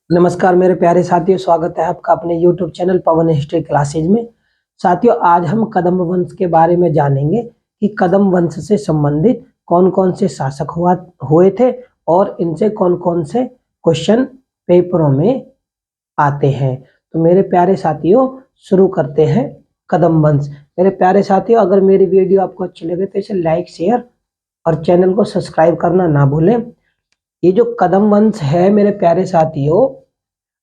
नमस्कार मेरे प्यारे साथियों, स्वागत है आपका अपने YouTube चैनल पवन हिस्ट्री क्लासेज में। साथियों, आज हम कदम्ब वंश के बारे में जानेंगे कि कदम्ब वंश से संबंधित कौन कौन से शासक हुए थे और इनसे कौन कौन से क्वेश्चन पेपरों में आते हैं। तो मेरे प्यारे साथियों, शुरू करते हैं कदम्ब वंश। मेरे प्यारे साथियों, अगर मेरी वीडियो आपको अच्छी लगे तो इसे लाइक, शेयर और चैनल को सब्सक्राइब करना ना भूलें। ये जो कदम्ब वंश है मेरे प्यारे साथियों,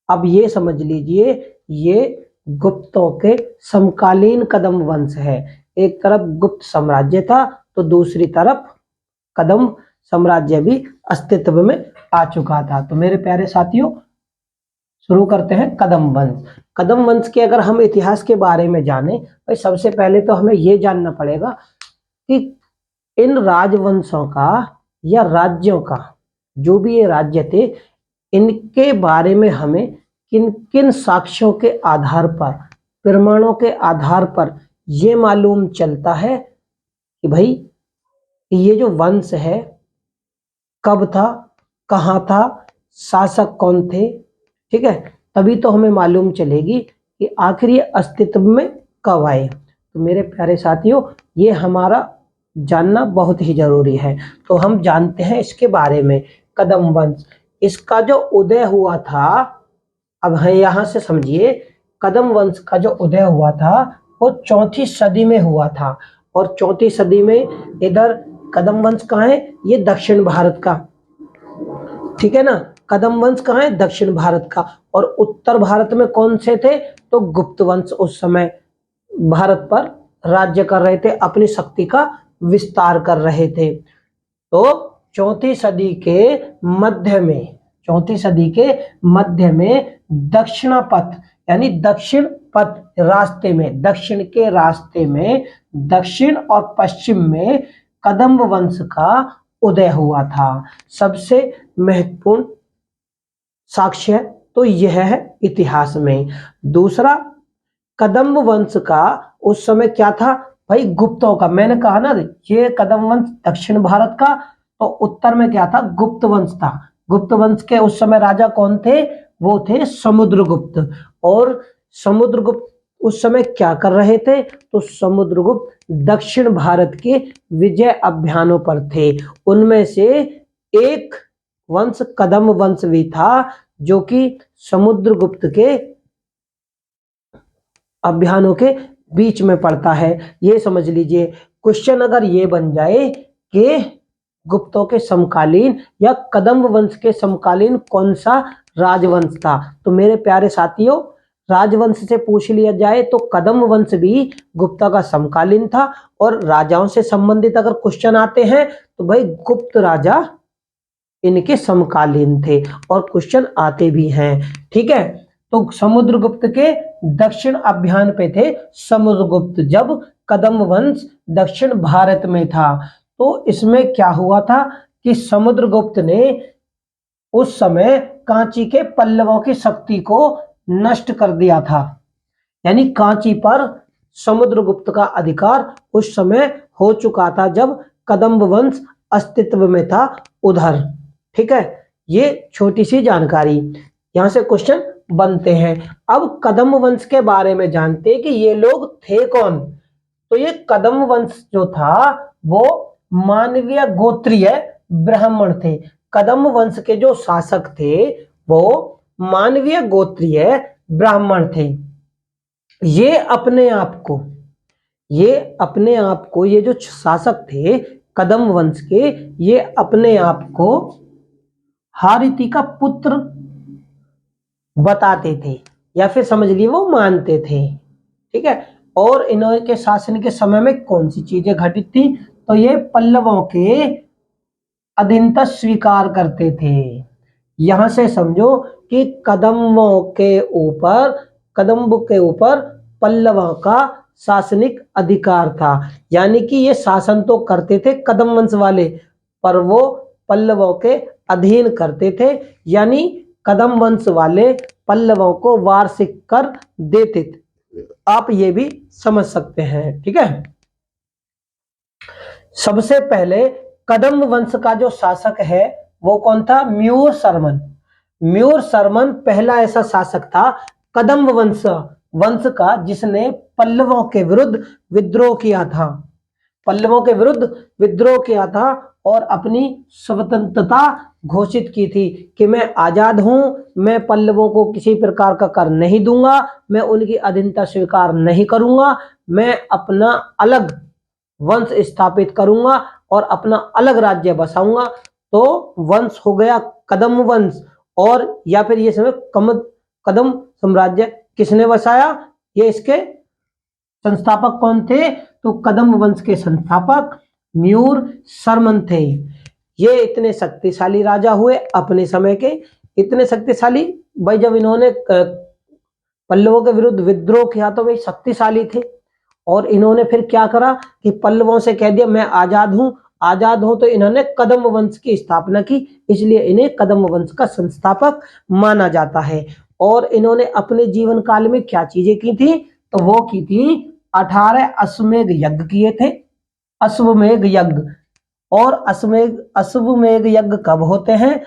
अब ये समझ लीजिए, ये गुप्तों के समकालीन कदम्ब वंश है। एक तरफ गुप्त साम्राज्य था तो दूसरी तरफ कदम्ब साम्राज्य भी अस्तित्व में आ चुका था। तो मेरे प्यारे साथियों, शुरू करते हैं कदम्ब वंश। कदम्ब वंश के अगर हम इतिहास के बारे में जाने, भाई सबसे पहले तो हमें ये जानना पड़ेगा कि इन राजवंशों का या राज्यों का, जो भी ये राज्य थे, इनके बारे में हमें किन किन साक्ष्यों के आधार पर, प्रमाणों के आधार पर ये मालूम चलता है कि भाई ये जो वंश है कब था, कहाँ था, शासक कौन थे। ठीक है, तभी तो हमें मालूम चलेगी कि आखिर ये अस्तित्व में कब आए। तो मेरे प्यारे साथियों, ये हमारा जानना बहुत ही जरूरी है। तो हम जानते हैं इसके बारे में। कदम्ब वंश, इसका जो उदय हुआ था, अब है यहाँ से समझिए, कदम्ब वंश का जो उदय हुआ था वो 4वीं सदी में हुआ था। और 4वीं सदी में इधर कदम्ब वंश कहाँ है, ये दक्षिण भारत का, ठीक है ना। कदम्ब वंश कहाँ है, दक्षिण भारत का। और उत्तर भारत में कौन से थे, तो गुप्त वंश उस समय भारत पर राज्य कर रहे थे, अपनी शक्ति का विस्तार कर रहे थे। तो 4वीं सदी के मध्य में, 4वीं सदी के मध्य में दक्षिणापथ यानी दक्षिण पथ रास्ते में, दक्षिण के रास्ते में, दक्षिण और पश्चिम में कदम्ब वंश का उदय हुआ था। सबसे महत्वपूर्ण साक्ष्य तो यह है इतिहास में। दूसरा, कदम्ब वंश का उस समय क्या था, भाई गुप्तों का। मैंने कहा ना, ये कदम्ब वंश दक्षिण भारत का, तो उत्तर में क्या था, गुप्त वंश था। गुप्त वंश के उस समय राजा कौन थे, वो थे समुद्रगुप्त। और समुद्रगुप्त उस समय क्या कर रहे थे, तो समुद्रगुप्त दक्षिण भारत के विजय अभियानों पर थे। उनमें से एक वंश कदम्ब वंश भी था, जो कि समुद्रगुप्त के अभियानों के बीच में पड़ता है। ये समझ लीजिए, क्वेश्चन अगर ये बन जाए कि गुप्तों के समकालीन या कदम्ब वंश के समकालीन कौन सा राजवंश था, तो मेरे प्यारे साथियों, राजवंश से पूछ लिया जाए तो कदम्ब वंश भी गुप्ता का समकालीन था। और राजाओं से संबंधित अगर क्वेश्चन आते हैं तो भाई गुप्त राजा इनके समकालीन थे और क्वेश्चन आते भी हैं। ठीक है, तो समुद्रगुप्त के दक्षिण अभियान पे थे समुद्रगुप्त, जब कदम्ब वंश दक्षिण भारत में था। तो इसमें क्या हुआ था कि समुद्रगुप्त ने उस समय कांची के पल्लवों की शक्ति को नष्ट कर दिया था। यानी कांची पर समुद्रगुप्त का अधिकार उस समय हो चुका था जब कदम्ब वंश अस्तित्व में था उधर। ठीक है, ये छोटी सी जानकारी, यहां से क्वेश्चन बनते हैं। अब कदम्ब वंश के बारे में जानते हैं कि ये लोग थे कौन। तो ये कदम्ब वंश जो था वो मानवीय गोत्रीय ब्राह्मण थे। कदम्ब वंश के जो शासक थे वो मानवीय गोत्रीय ब्राह्मण थे। ये अपने आप को, ये जो शासक थे कदम्ब वंश के, ये अपने आप को हारिति का पुत्र बताते थे, या फिर समझ लिए वो मानते थे। ठीक है, और इनके शासन के समय में कौन सी चीजें घटित थी, तो ये पल्लवों के अधीनता स्वीकार करते थे। यहां से समझो कि कदम्ब के ऊपर पल्लवों का शासनिक अधिकार था। यानी कि ये शासन तो करते थे कदम्ब वंश वाले, पर वो पल्लवों के अधीन करते थे। यानी कदम्ब वंश वाले पल्लवों को वार्षिक कर देते थे। आप ये भी समझ सकते हैं। ठीक है, सबसे पहले कदम्ब वंश का जो शासक है वो कौन था, म्यूर शर्मन। म्यूर शर्मन पहला ऐसा शासक था कदम्ब वंश का जिसने पल्लवों के विरुद्ध विद्रोह किया था, पल्लवों के विरुद्ध विद्रोह किया था और अपनी स्वतंत्रता घोषित की थी कि मैं आजाद हूं, मैं पल्लवों को किसी प्रकार का कर नहीं दूंगा, मैं उनकी अधीनता स्वीकार नहीं करूंगा, मैं अपना अलग वंश स्थापित करूंगा और अपना अलग राज्य बसाऊंगा। तो वंश हो गया कदम वंश। और या फिर ये समय कदम साम्राज्य किसने बसाया, ये इसके संस्थापक कौन थे, तो कदम वंश के संस्थापक म्यूर शर्मन थे। ये इतने शक्तिशाली राजा हुए अपने समय के, इतने शक्तिशाली भाई, जब इन्होंने पल्लवों के विरुद्ध विद्रोह किया तो वे शक्तिशाली थे। और इन्होंने फिर क्या करा कि पल्लवों से कह दिया मैं आजाद हूं, आजाद हूं, तो इन्होंने कदम वंश की स्थापना की, इसलिए इन्हें कदम वंश का संस्थापक माना जाता है। और इन्होंने अपने जीवन काल में क्या चीजें की थी, तो वो की थी 18 अश्वमेध यज्ञ किए थे, अश्वमेध यज्ञ। और अश्वमेध यज्ञ कब होते हैं,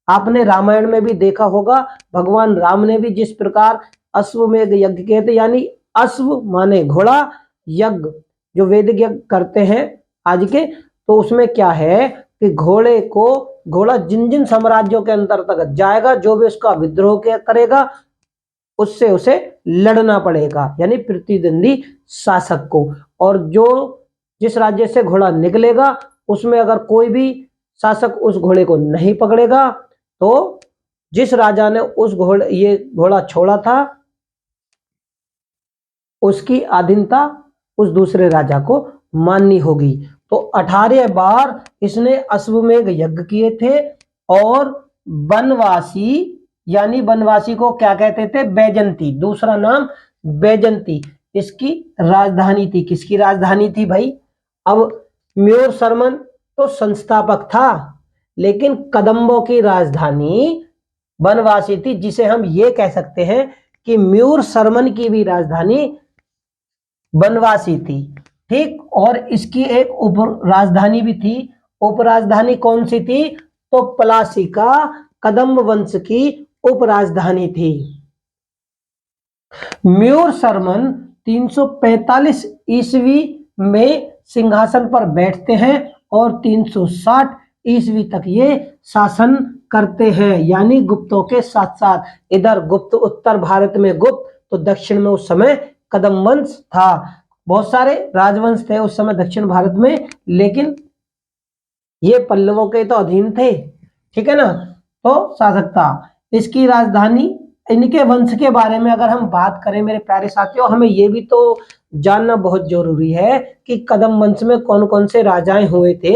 आपने रामायण में भी देखा होगा, भगवान राम ने भी जिस प्रकार अश्वमेध यज्ञ किए थे, यानी अश्व माने घोड़ा, यज्ञ जो वैदिक यज्ञ करते हैं आज के, तो उसमें क्या है कि घोड़ा जिन जिन साम्राज्यों के अंतर्गत जाएगा, जो भी उसका विद्रोह करेगा उससे उसे लड़ना पड़ेगा, यानी प्रतिद्वंदी शासक को। और जो जिस राज्य से घोड़ा निकलेगा उसमें अगर कोई भी शासक उस घोड़े को नहीं पकड़ेगा, तो जिस राजा ने ये घोड़ा छोड़ा था उसकी अधीनता उस दूसरे राजा को माननी होगी। तो 18 बार इसने अश्वमेध यज्ञ किए थे। और बनवासी, यानी बनवासी को क्या कहते थे, बैजंती, दूसरा नाम बैजंती, इसकी राजधानी थी। किसकी राजधानी थी भाई, अब म्यूर शर्मन तो संस्थापक था, लेकिन कदम्बों की राजधानी बनवासी थी, जिसे हम ये कह सकते हैं कि म्यूर शर्मन की भी राजधानी बनवासी थी। ठीक, और इसकी एक उप राजधानी भी थी। उप राजधानी कौन सी थी, तो पलासिका कदम्ब वंश की उप राजधानी थी। म्यूर शर्मन 345 ईस्वी में सिंहासन पर बैठते हैं और 360 ईस्वी तक ये शासन करते हैं, यानी गुप्तों के साथ साथ। इधर गुप्त उत्तर भारत में गुप्त, तो दक्षिण में उस समय कदम वंश था। बहुत सारे राजवंश थे उस समय दक्षिण भारत में, लेकिन ये पल्लवों के तो अधीन थे, ठीक है ना। तो शासक था, इसकी राजधानी, इनके वंश के बारे में अगर हम बात करें मेरे प्यारे साथियों, हमें ये भी तो जानना बहुत जरूरी है कि कदम वंश में कौन कौन से राजाएं हुए थे,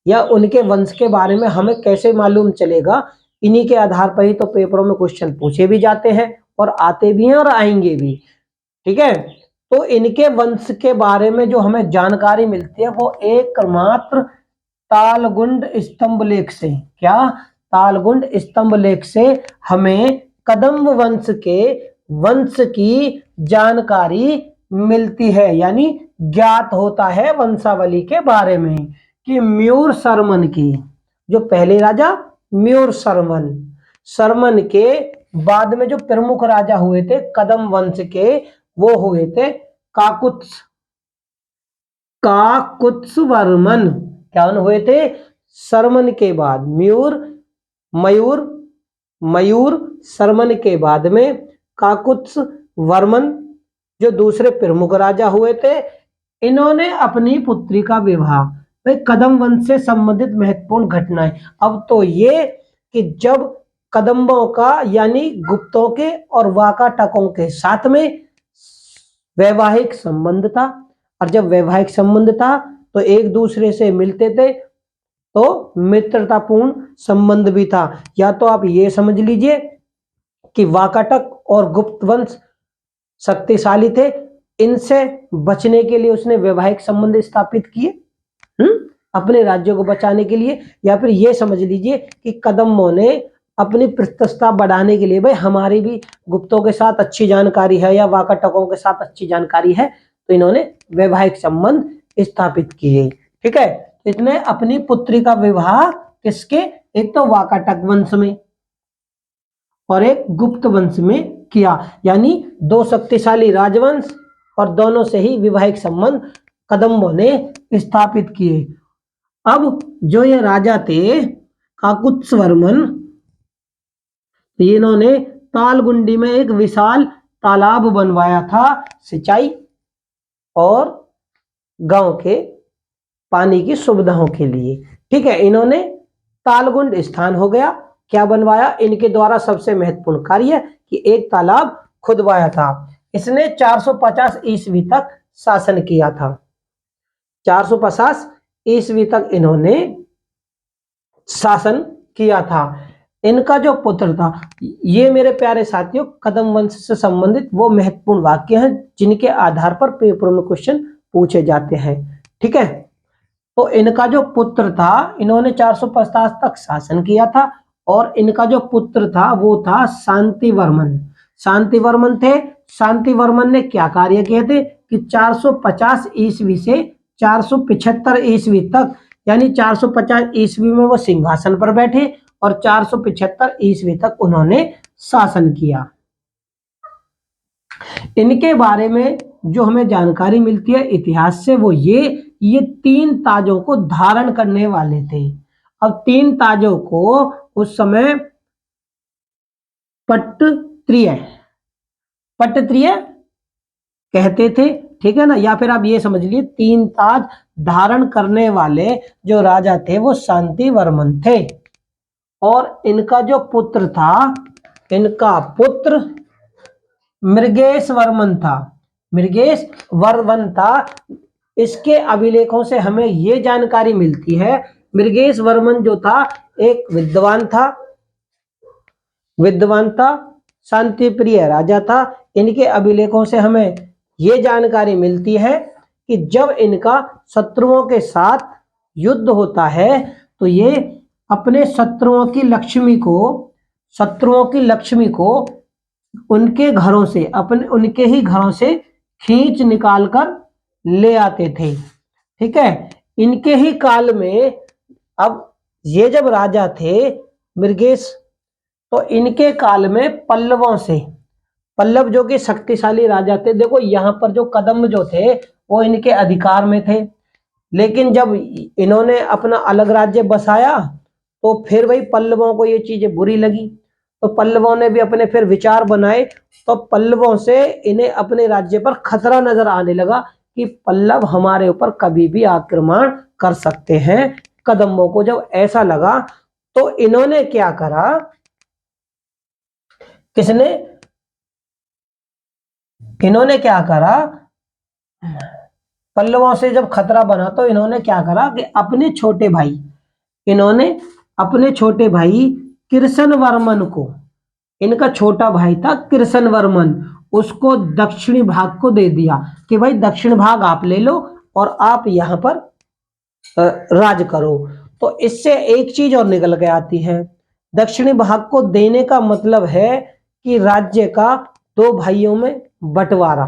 या उनके वंश के बारे में हमें कैसे मालूम चलेगा। इन्हीं के आधार पर ही तो पेपरों में क्वेश्चन पूछे भी जाते हैं और आते भी हैं और आएंगे भी, ठीक है। तो इनके वंश के बारे में जो हमें जानकारी मिलती है वो एकमात्र तालगुंड स्तंभ लेख से, क्या, तालगुंड स्तंभ लेख से हमें कदम्ब वंश की जानकारी मिलती है, यानी ज्ञात होता है वंशावली के बारे में कि म्यूर शर्मन की, जो पहले राजा म्यूर शर्मन के बाद में जो प्रमुख राजा हुए थे कदम वंश के, वो हुए थे काकुत्सवर्मन। क्या हुए थे, शर्मन के बाद मयूर शर्मन के बाद में काकुत्सवर्मन जो दूसरे प्रमुख राजा हुए थे, इन्होंने अपनी पुत्री का विवाह, भाई कदम वंश से संबंधित महत्वपूर्ण घटनाएं। अब तो ये कि जब कदम्बों का यानी गुप्तों के और वाकाटकों के साथ में वैवाहिक संबंध था, और जब वैवाहिक संबंध था तो एक दूसरे से मिलते थे, तो मित्रतापूर्ण संबंध भी था। या तो आप ये समझ लीजिए कि वाकाटक और गुप्त वंश शक्तिशाली थे, इनसे बचने के लिए उसने वैवाहिक संबंध स्थापित किए अपने राज्यों को बचाने के लिए। या फिर ये समझ लीजिए कि कदम्बों ने अपनी प्रतिष्ठा बढ़ाने के लिए, भाई हमारी भी गुप्तों के साथ अच्छी जानकारी है या वाकाटकों के साथ अच्छी जानकारी है, तो इन्होंने वैवाहिक संबंध स्थापित किए, ठीक है। इसने अपनी पुत्री का विवाह किसके, एक तो वाकाटक वंश में, और एक गुप्त वंश में किया, यानी दो शक्तिशाली राजवंश और दोनों से ही वैवाहिक संबंध कदम्बों ने स्थापित किए। अब जो ये राजा थे काकुत्स्वर्मन, इन्होंने तालगुंडी में एक विशाल तालाब बनवाया था सिंचाई और गांव के पानी की सुविधाओं के लिए। ठीक है, इन्होंने तालगुंड स्थान हो गया, क्या बनवाया, इनके द्वारा सबसे महत्वपूर्ण कार्य कि एक तालाब खुदवाया था। इसने 450 ईस्वी तक शासन किया था। 450 ईस्वी तक इन्होंने शासन किया था। इनका जो पुत्र था, ये मेरे प्यारे साथियों कदम वंश से संबंधित वो महत्वपूर्ण वाक्य हैं जिनके आधार पर पेपर में क्वेश्चन पूछे जाते हैं। ठीक है, तो इनका जो पुत्र था, इन्होंने 450 तक शासन किया था और इनका जो पुत्र था वो था शांतिवर्मन। शांतिवर्मन थे। शांतिवर्मन ने क्या कार्य किए थे कि 450 ईस्वी से 475 ईस्वी तक, यानी 450 ईस्वी में वो सिंहासन पर बैठे और 475 ईस्वी तक उन्होंने शासन किया। इनके बारे में जो हमें जानकारी मिलती है इतिहास से वो ये 3 ताजों को धारण करने वाले थे। अब 3 ताजों को उस समय पट्टत्रिय कहते थे। ठीक है ना, या फिर आप ये समझ लिए 3 ताज धारण करने वाले जो राजा थे वो शांतिवर्मन थे। और इनका जो पुत्र था, इनका पुत्र मृगेशवर्मन था। मृगेशवर्मन था। इसके अभिलेखों से हमें ये जानकारी मिलती है, मृगेशवर्मन जो था एक विद्वान था, शांतिप्रिय राजा था। इनके अभिलेखों से हमें ये जानकारी मिलती है कि जब इनका शत्रुओं के साथ युद्ध होता है तो ये अपने शत्रुओं की लक्ष्मी को उनके घरों से, उनके ही घरों से खींच निकाल कर ले आते थे। ठीक है, इनके ही काल में, अब ये जब राजा थे मृगेश, तो इनके काल में पल्लव जो कि शक्तिशाली राजा थे, देखो यहाँ पर जो कदम्ब जो थे वो इनके अधिकार में थे, लेकिन जब इन्होंने अपना अलग राज्य बसाया तो फिर वही पल्लवों को ये चीजें बुरी लगी, तो पल्लवों ने भी अपने फिर विचार बनाए, तो पल्लवों से इन्हें अपने राज्य पर खतरा नजर आने लगा कि पल्लव हमारे ऊपर कभी भी आक्रमण कर सकते हैं। कदम्बों को जब ऐसा लगा तो इन्होंने क्या करा, इन्होंने क्या करा, पल्लवों से जब खतरा बना तो इन्होंने क्या करा कि अपने छोटे भाई कृष्णवर्मन को, इनका छोटा भाई था कृष्णवर्मन, उसको दक्षिणी भाग को दे दिया कि भाई दक्षिण भाग आप ले लो और आप यहाँ पर राज करो। तो इससे एक चीज और निकल के आती है, दक्षिणी भाग को देने का मतलब है कि राज्य का 2 भाइयों में बंटवारा।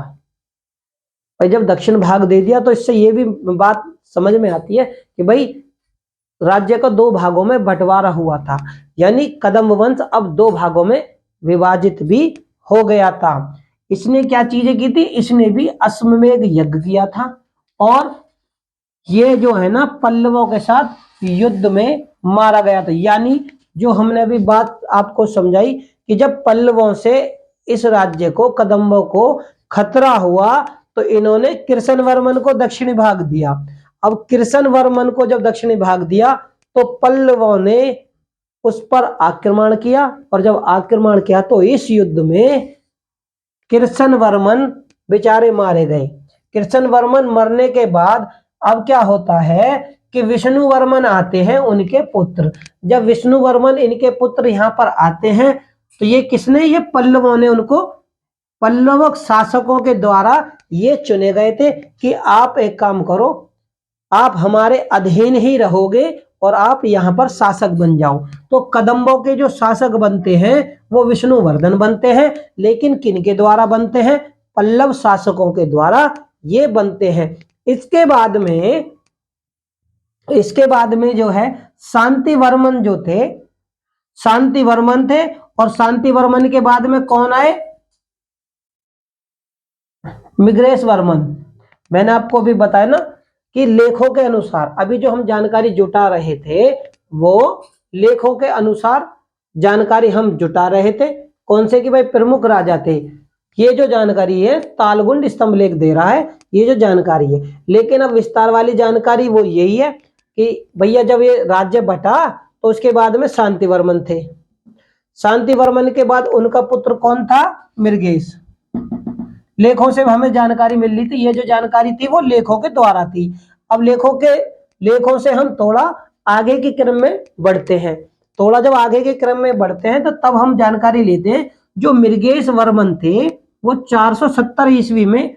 और जब दक्षिण भाग दे दिया तो इससे ये भी बात समझ में आती है कि भाई राज्य का 2 भागों में बंटवारा हुआ था, यानी कदम्ब वंश अब 2 भागों में विभाजित भी हो गया था। इसने क्या चीजें की थी, इसने भी अश्वमेध यज्ञ किया था और ये जो है ना पल्लवों के साथ युद्ध में मारा गया था। यानी जो हमने अभी बात आपको समझाई कि जब पल्लवों से इस राज्य को, कदम्बों को खतरा हुआ तो इन्होंने कृष्णवर्मन को दक्षिणी भाग दिया। अब कृष्णवर्मन को जब दक्षिणी भाग दिया तो पल्लवों ने उस पर आक्रमण किया और जब आक्रमण किया तो इस युद्ध में कृष्णवर्मन बेचारे मारे गए। कृष्णवर्मन मरने के बाद अब क्या होता है कि विष्णुवर्मन आते हैं, उनके पुत्र। जब विष्णुवर्मन इनके पुत्र यहाँ पर आते हैं तो ये किसने, ये पल्लवों ने उनको, पल्लव शासकों के द्वारा ये चुने गए थे कि आप एक काम करो, आप हमारे अधीन ही रहोगे और आप यहाँ पर शासक बन जाओ। तो कदम्बों के जो शासक बनते हैं वो विष्णुवर्धन बनते हैं, लेकिन किनके द्वारा बनते हैं, पल्लव शासकों के द्वारा ये बनते हैं। इसके बाद में जो है शांतिवर्मन जो थे, शांतिवर्मन थे, और शांतिवर्मन के बाद में कौन आए? मृगेश वर्मन। मैंने आपको भी बताया ना कि लेखों के अनुसार, अभी जो हम जानकारी जुटा रहे थे वो लेखों के अनुसार जानकारी हम जुटा रहे थे। कौन से कि भाई प्रमुख राजा थे। ये जो जानकारी है तालगुंड स्तंभ लेख दे रहा है, ये जो जानकारी है। लेकिन अब विस्तार वाली जानकारी वो यही है कि भैया जब ये राज्य बटा तो उसके बाद में शांतिवर्मन थे। शांतिवर्मन के बाद उनका पुत्र कौन था? मृगेश। लेखों से हमें जानकारी मिल रही थी, ये जो जानकारी थी वो लेखों के द्वारा थी। अब लेखों से हम थोड़ा आगे के क्रम में बढ़ते हैं। थोड़ा जब आगे के क्रम में बढ़ते हैं तो तब हम जानकारी लेते हैं जो मृगेश वर्मन थे वो 470 ईस्वी में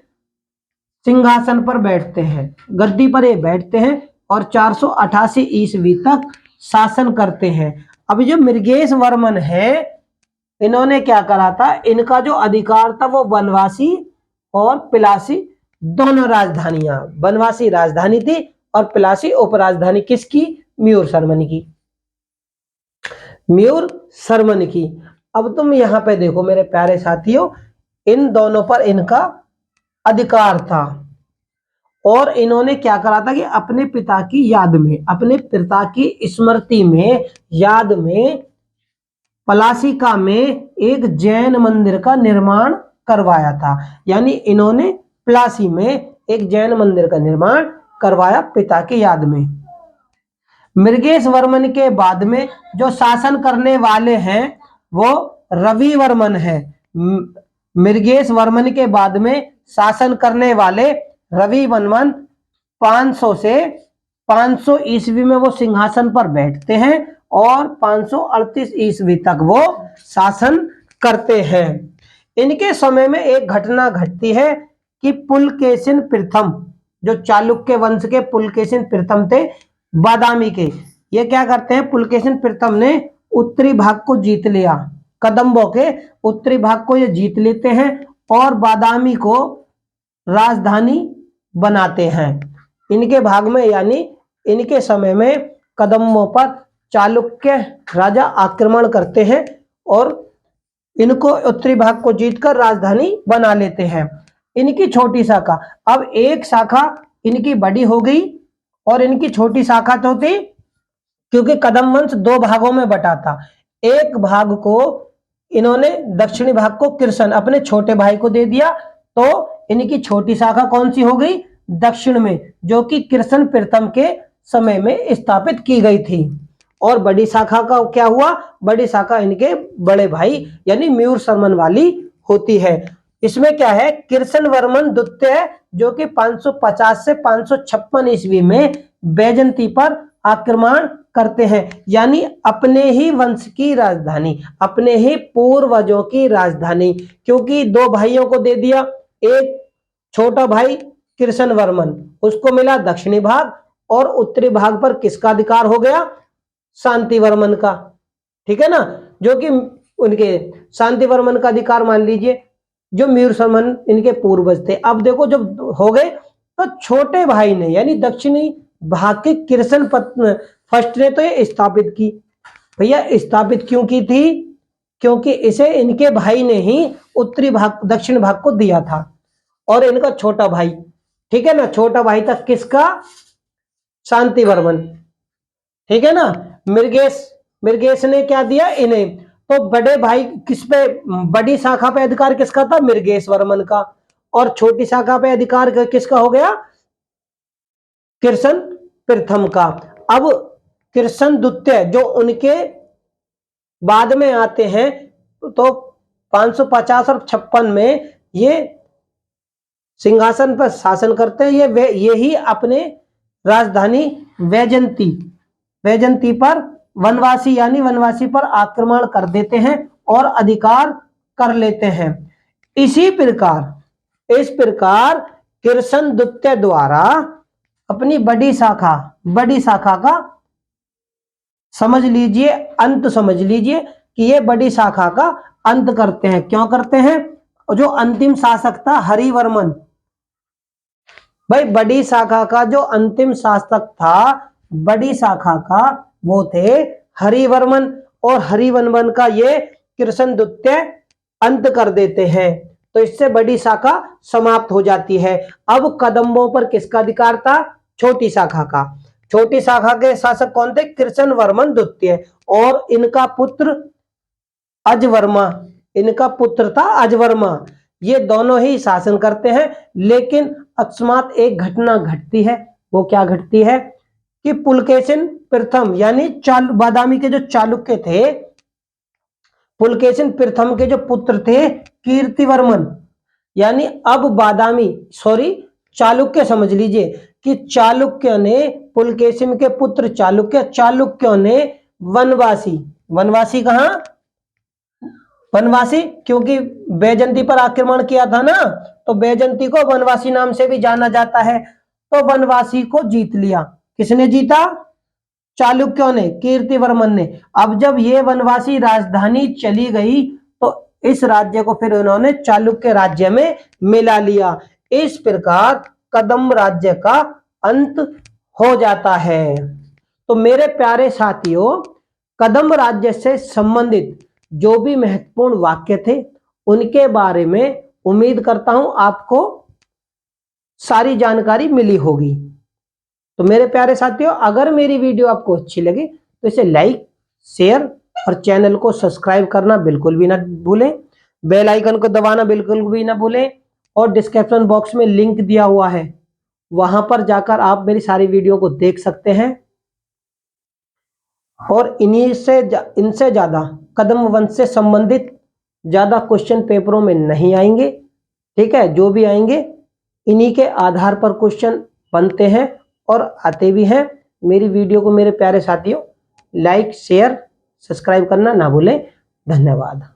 सिंहासन पर बैठते हैं, गद्दी पर ये बैठते हैं और 488 ईस्वी तक शासन करते हैं। अभी जो मृगेश वर्मन है इन्होंने क्या करा था? इनका जो अधिकार था वो बनवासी और पिलासी दोनों राजधानियां, बनवासी राजधानी थी और पिलासी उपराजधानी किसकी? म्यूर सरमन की। म्यूर सरमन की। अब तुम यहां पे देखो मेरे प्यारे साथियों, इन दोनों पर इनका अधिकार था और इन्होंने क्या करा था कि अपने पिता की याद में, अपने पिता की स्मृति में, याद में पलासिका में एक जैन मंदिर का निर्माण करवाया था। यानी इन्होंने प्लासी में एक जैन मंदिर का निर्माण करवाया पिता की याद में। मृगेश वर्मन के बाद में जो शासन करने वाले हैं वो रवि वर्मन है। मृगेश वर्मन के बाद में शासन करने वाले रवि वर्मन 500 से 500 ईस्वी में वो सिंहासन पर बैठते हैं और 538 ईस्वी तक वो शासन करते हैं। इनके समय में एक घटना घटती है कि पुलकेशिन प्रथम, जो चालुक्य वंश के पुलकेशिन प्रथम थे बादामी के, ये क्या करते हैं? पुलकेशिन प्रथम ने उत्तरी भाग को जीत लिया, कदम्बों के उत्तरी भाग को ये जीत लेते हैं और बादामी को राजधानी बनाते हैं। इनके भाग में यानी इनके समय में कदम्बों पर चालुक्य राजा आक्रमण करते हैं और इनको उत्तरी भाग को जीतकर राजधानी बना लेते हैं। इनकी छोटी शाखा, अब एक शाखा इनकी बड़ी हो गई और इनकी छोटी शाखा तो थी, क्योंकि कदम वंश दो भागों में बटा था। एक भाग को इन्होंने दक्षिणी भाग को कृष्ण अपने छोटे भाई को दे दिया, तो इनकी छोटी शाखा कौन सी हो गई? दक्षिण में, जो कि कृष्ण प्रथम के समय में स्थापित की गई थी। और बड़ी शाखा का क्या हुआ? बड़ी शाखा इनके बड़े भाई यानी म्यूर सरमन वाली होती है। इसमें क्या है? कृष्ण वर्मन द्वितीय जो कि 550 से 556 ईस्वी में बैजंती पर आक्रमण करते हैं, यानी अपने ही वंश की राजधानी, अपने ही पूर्वजों की राजधानी, क्योंकि दो भाइयों को दे दिया। एक छोटा भाई कृष्ण वर्मन, उसको मिला दक्षिणी भाग और उत्तरी भाग पर किसका अधिकार हो गया? शांतिवर्मन का। ठीक है ना, जो कि उनके शांतिवर्मन का अधिकार मान लीजिए, जो म्यूर सरमन इनके पूर्वज थे। अब देखो जब हो गए तो छोटे भाई ने यानी दक्षिणी भाग के कृष्ण फर्स्ट ने तो ये स्थापित की। भैया स्थापित क्यों की थी? क्योंकि इसे इनके भाई ने ही उत्तरी भाग दक्षिण भाग को दिया था और इनका छोटा भाई, ठीक है ना, छोटा भाई था किसका? शांतिवर्मन। ठीक है ना, मृगेश ने क्या दिया इन्हें, तो बड़े भाई किस पे, बड़ी शाखा पे अधिकार किसका था? मृगेश वर्मन का। और छोटी शाखा पे अधिकार किसका हो गया? कृष्ण प्रथम का। अब कृष्ण द्वितीय जो उनके बाद में आते हैं तो 550 और 56 में ये सिंहासन पर शासन करते हैं। यही अपने राजधानी वैजंती पर वनवासी पर आक्रमण कर देते हैं और अधिकार कर लेते हैं। इस प्रकार कृष्ण द्वितीय द्वारा अपनी बड़ी शाखा का समझ लीजिए, अंत समझ लीजिए कि ये बड़ी शाखा का अंत करते हैं। क्यों करते हैं? जो अंतिम शासक था हरिवर्मन, भाई बड़ी शाखा का जो अंतिम शासक था बड़ी शाखा का वो थे हरिवर्मन, और हरिवंश का ये कृष्णद्वितीय अंत कर देते हैं। तो इससे बड़ी शाखा समाप्त हो जाती है। अब कदंबों पर किसका अधिकार था? छोटी शाखा का। छोटी शाखा के शासक कौन थे? कृष्णवर्मन द्वितीय। और इनका पुत्र अजवर्मा, इनका पुत्र था अजवर्मा। ये दोनों ही शासन करते हैं। लेकिन अकस्मात एक घटना घटती है। वो क्या घटती है कि पुलकेशिन प्रथम यानी बादामी के जो चालुक्य थे, पुलकेशिन प्रथम के जो पुत्र थे कीर्तिवर्मन, यानी अब बादामी चालुक्य समझ लीजिए कि चालुक्य ने पुलकेशिन के पुत्र चालुक्यों ने वनवासी कहां? वनवासी, क्योंकि बैजंती पर आक्रमण किया था ना, तो बैजंती को वनवासी नाम से भी जाना जाता है। तो वनवासी को जीत लिया। किसने जीता? चालुक्यों ने, कीर्तिवर्मन ने। अब जब ये वनवासी राजधानी चली गई तो इस राज्य को फिर उन्होंने चालुक्य राज्य में मिला लिया। इस प्रकार कदम्ब राज्य का अंत हो जाता है। तो मेरे प्यारे साथियों, कदम्ब राज्य से संबंधित जो भी महत्वपूर्ण वाक्य थे उनके बारे में उम्मीद करता हूं आपको सारी जानकारी मिली होगी। तो मेरे प्यारे साथियों, अगर मेरी वीडियो आपको अच्छी लगे तो इसे लाइक, शेयर और चैनल को सब्सक्राइब करना बिल्कुल भी ना भूलें। बेल आइकन को दबाना बिल्कुल भी ना भूलें। और डिस्क्रिप्शन बॉक्स में लिंक दिया हुआ है, वहां पर जाकर आप मेरी सारी वीडियो को देख सकते हैं। और इनसे ज्यादा कदम्ब वंश से संबंधित ज्यादा क्वेश्चन पेपरों में नहीं आएंगे। ठीक है, जो भी आएंगे इन्हीं के आधार पर क्वेश्चन बनते हैं और आते भी हैं। मेरी वीडियो को मेरे प्यारे साथियों लाइक, शेयर, सब्सक्राइब करना ना भूलें। धन्यवाद।